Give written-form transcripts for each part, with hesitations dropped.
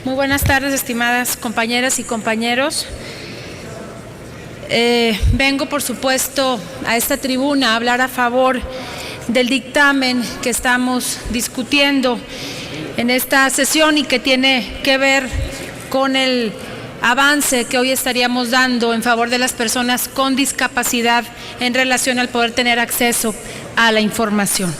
Muy buenas tardes, estimadas compañeras y compañeros. Vengo, por supuesto, a esta tribuna a hablar a favor del dictamen que estamos discutiendo en esta sesión y que tiene que ver con el avance que hoy estaríamos dando en favor de las personas con discapacidad en relación al poder tener acceso a la información.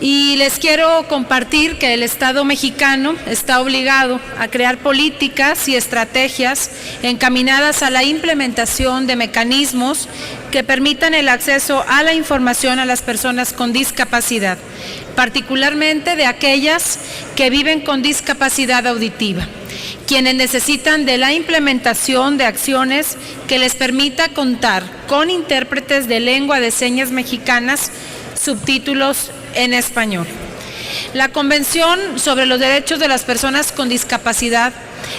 Y les quiero compartir que el Estado mexicano está obligado a crear políticas y estrategias encaminadas a la implementación de mecanismos que permitan el acceso a la información a las personas con discapacidad, particularmente de aquellas que viven con discapacidad auditiva, quienes necesitan de la implementación de acciones que les permita contar con intérpretes de lengua de señas mexicanas, subtítulos en español. La Convención sobre los Derechos de las Personas con Discapacidad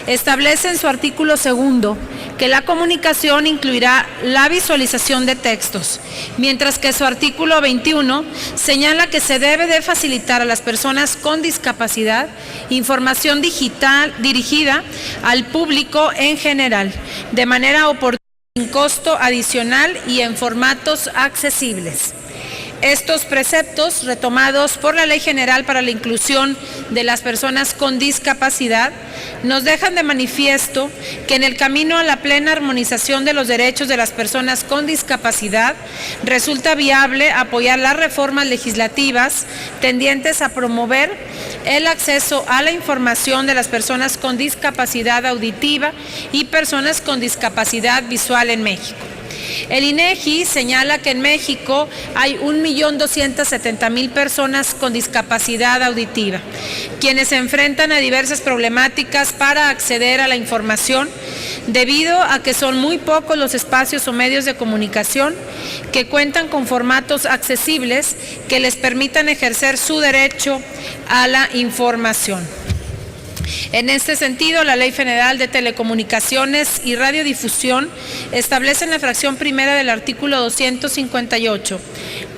establece en su artículo 2 que la comunicación incluirá la visualización de textos, mientras que su artículo 21 señala que se debe de facilitar a las personas con discapacidad información digital dirigida al público en general, de manera oportuna, sin costo adicional y en formatos accesibles. Estos preceptos, retomados por la Ley General para la Inclusión de las Personas con Discapacidad, nos dejan de manifiesto que en el camino a la plena armonización de los derechos de las personas con discapacidad, resulta viable apoyar las reformas legislativas tendientes a promover el acceso a la información de las personas con discapacidad auditiva y personas con discapacidad visual en México. El INEGI señala que en México hay 1.270.000 personas con discapacidad auditiva, quienes se enfrentan a diversas problemáticas para acceder a la información, debido a que son muy pocos los espacios o medios de comunicación que cuentan con formatos accesibles que les permitan ejercer su derecho a la información. En este sentido, la Ley Federal de Telecomunicaciones y Radiodifusión establece en la fracción primera del artículo 258,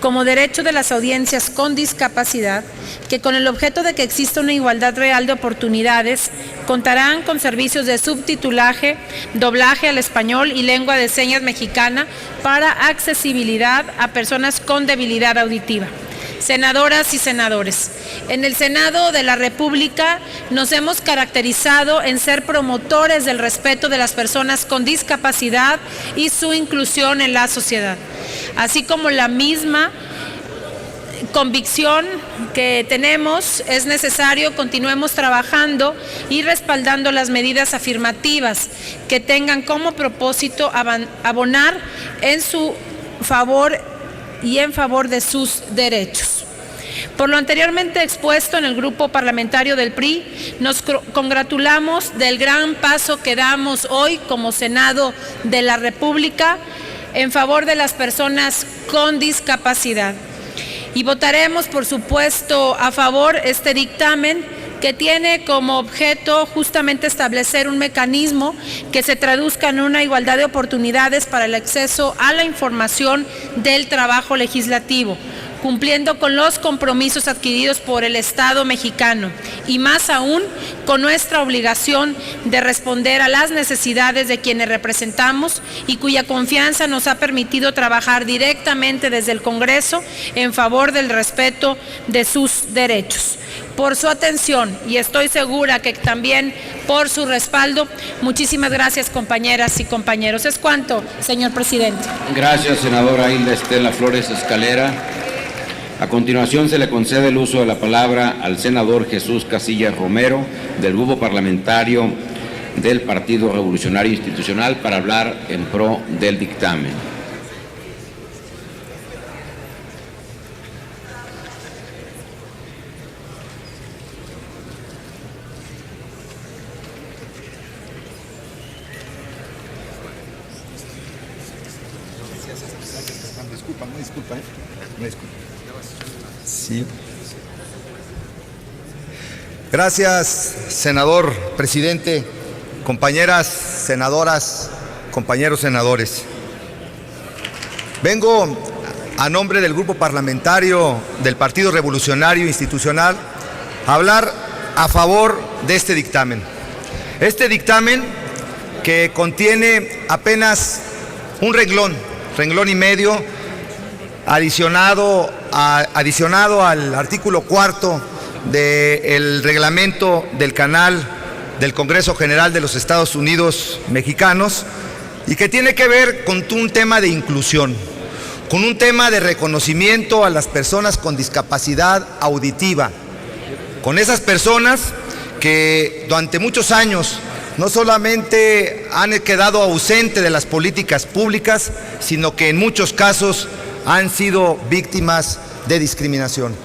como derecho de las audiencias con discapacidad, que con el objeto de que exista una igualdad real de oportunidades, contarán con servicios de subtitulaje, doblaje al español y lengua de señas mexicana para accesibilidad a personas con debilidad auditiva. Senadoras y senadores, en el Senado de la República nos hemos caracterizado en ser promotores del respeto de las personas con discapacidad y su inclusión en la sociedad, así como la misma convicción que tenemos, es necesario continuemos trabajando y respaldando las medidas afirmativas que tengan como propósito abonar en su favor y en favor de sus derechos. Por lo anteriormente expuesto, en el grupo parlamentario del PRI nos congratulamos del gran paso que damos hoy como Senado de la República en favor de las personas con discapacidad. Y votaremos, por supuesto, a favor este dictamen que tiene como objeto justamente establecer un mecanismo que se traduzca en una igualdad de oportunidades para el acceso a la información del trabajo legislativo, cumpliendo con los compromisos adquiridos por el Estado mexicano y más aún con nuestra obligación de responder a las necesidades de quienes representamos y cuya confianza nos ha permitido trabajar directamente desde el Congreso en favor del respeto de sus derechos. Por su atención, y estoy segura que también por su respaldo, muchísimas gracias, compañeras y compañeros. Es cuanto, señor presidente. Gracias, senadora Hilda Estela Flores Escalera. A continuación se le concede el uso de la palabra al senador Jesús Casillas Romero, del Grupo Parlamentario del Partido Revolucionario Institucional, para hablar en pro del dictamen. Sí. Gracias, senador presidente, compañeras senadoras, compañeros senadores. Vengo a nombre del Grupo Parlamentario del Partido Revolucionario Institucional a hablar a favor de este dictamen. Este dictamen, que contiene apenas un renglón y medio, adicionado al artículo 4 del reglamento del canal del Congreso General de los Estados Unidos Mexicanos, y que tiene que ver con un tema de inclusión, con un tema de reconocimiento a las personas con discapacidad auditiva, con esas personas que durante muchos años no solamente han quedado ausentes de las políticas públicas, sino que en muchos casos han sido víctimas de discriminación.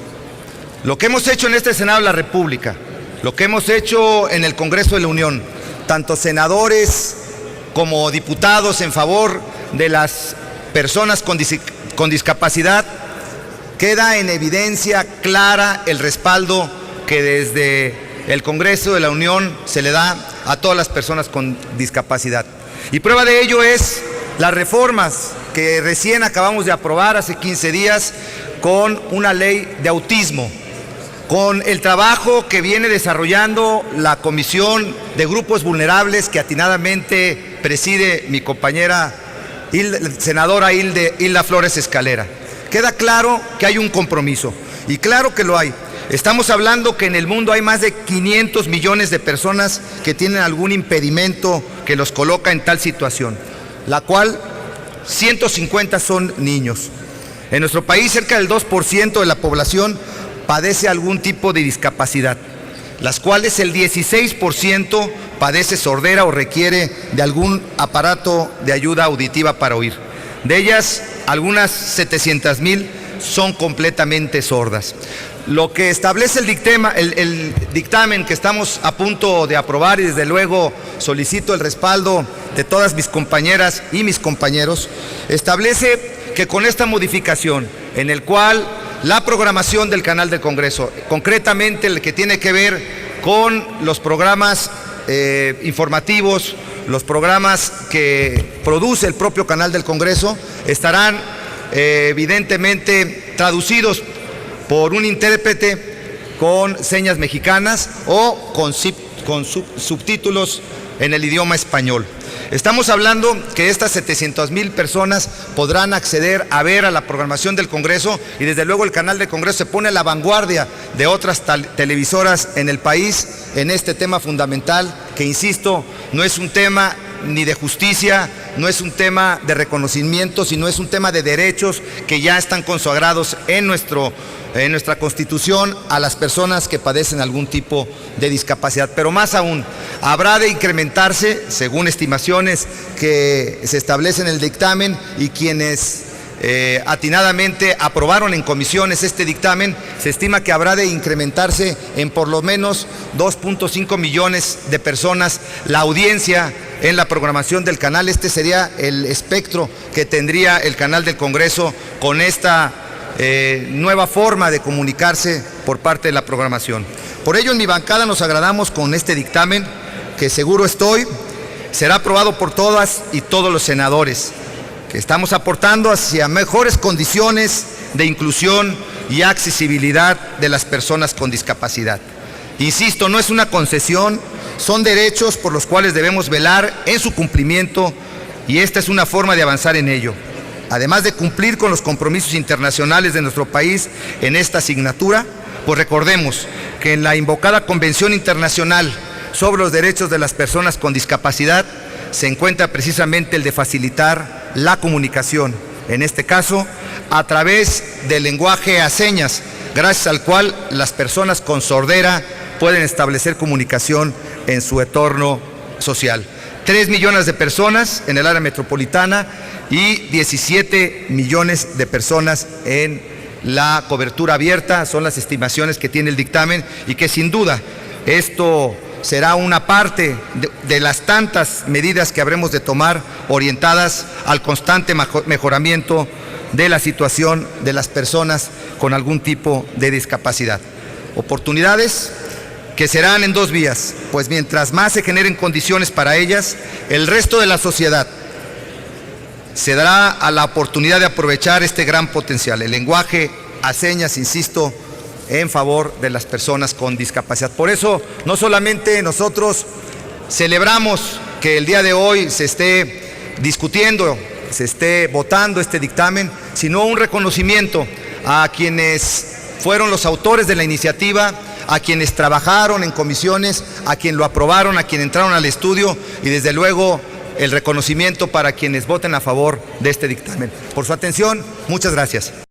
Lo que hemos hecho en este Senado de la República, lo que hemos hecho en el Congreso de la Unión, tanto senadores como diputados en favor de las personas con discapacidad, queda en evidencia clara el respaldo que desde el Congreso de la Unión se le da a todas las personas con discapacidad. Y prueba de ello es las reformas que recién acabamos de aprobar hace 15 días con una ley de autismo, con el trabajo que viene desarrollando la Comisión de Grupos Vulnerables que atinadamente preside mi compañera senadora Hilda Flores Escalera. Queda claro que hay un compromiso, y claro que lo hay. Estamos hablando que en el mundo hay más de 500 millones de personas que tienen algún impedimento que los coloca en tal situación, la cual 150 son niños. En nuestro país cerca del 2% de la población padece algún tipo de discapacidad, las cuales el 16% padece sordera o requiere de algún aparato de ayuda auditiva para oír. De ellas, algunas 700,000 son completamente sordas. Lo que establece el dictamen que estamos a punto de aprobar, y desde luego solicito el respaldo de todas mis compañeras y mis compañeros, establece que con esta modificación, en el cual la programación del canal del Congreso, concretamente el que tiene que ver con los programas informativos, los programas que produce el propio canal del Congreso, estarán evidentemente traducidos por un intérprete con señas mexicanas o con subtítulos en el idioma español. Estamos hablando que estas 700,000 personas podrán acceder a ver a la programación del Congreso, y desde luego el canal del Congreso se pone a la vanguardia de otras televisoras en el país en este tema fundamental, que insisto, no es un tema ni de justicia, no es un tema de reconocimiento, sino es un tema de derechos que ya están consagrados en nuestra Constitución a las personas que padecen algún tipo de discapacidad. Pero más aún, habrá de incrementarse, según estimaciones que se establecen en el dictamen, y quienes atinadamente aprobaron en comisiones este dictamen, se estima que habrá de incrementarse en por lo menos 2.5 millones de personas la audiencia en la programación del canal. Este sería el espectro que tendría el canal del Congreso con esta nueva forma de comunicarse por parte de la programación. Por ello, en mi bancada nos agradamos con este dictamen, que seguro estoy será aprobado por todas y todos los senadores, que estamos aportando hacia mejores condiciones de inclusión y accesibilidad de las personas con discapacidad. Insisto, no es una concesión, son derechos por los cuales debemos velar en su cumplimiento, y esta es una forma de avanzar en ello. Además de cumplir con los compromisos internacionales de nuestro país en esta asignatura, pues recordemos que en la invocada Convención Internacional sobre los Derechos de las Personas con Discapacidad se encuentra precisamente el de facilitar la comunicación, en este caso a través del lenguaje a señas, gracias al cual las personas con sordera pueden establecer comunicación en su entorno social. 3 millones de personas en el área metropolitana y 17 millones de personas en la cobertura abierta, son las estimaciones que tiene el dictamen, y que sin duda esto será una parte de las tantas medidas que habremos de tomar orientadas al constante mejoramiento de la situación de las personas con algún tipo de discapacidad. Oportunidades que serán en dos vías, pues mientras más se generen condiciones para ellas, el resto de la sociedad se dará a la oportunidad de aprovechar este gran potencial. El lenguaje a señas, insisto, en favor de las personas con discapacidad. Por eso, no solamente nosotros celebramos que el día de hoy se esté discutiendo, se esté votando este dictamen, sino un reconocimiento a quienes fueron los autores de la iniciativa, a quienes trabajaron en comisiones, a quienes lo aprobaron, a quienes entraron al estudio y desde luego el reconocimiento para quienes voten a favor de este dictamen. Por su atención, muchas gracias.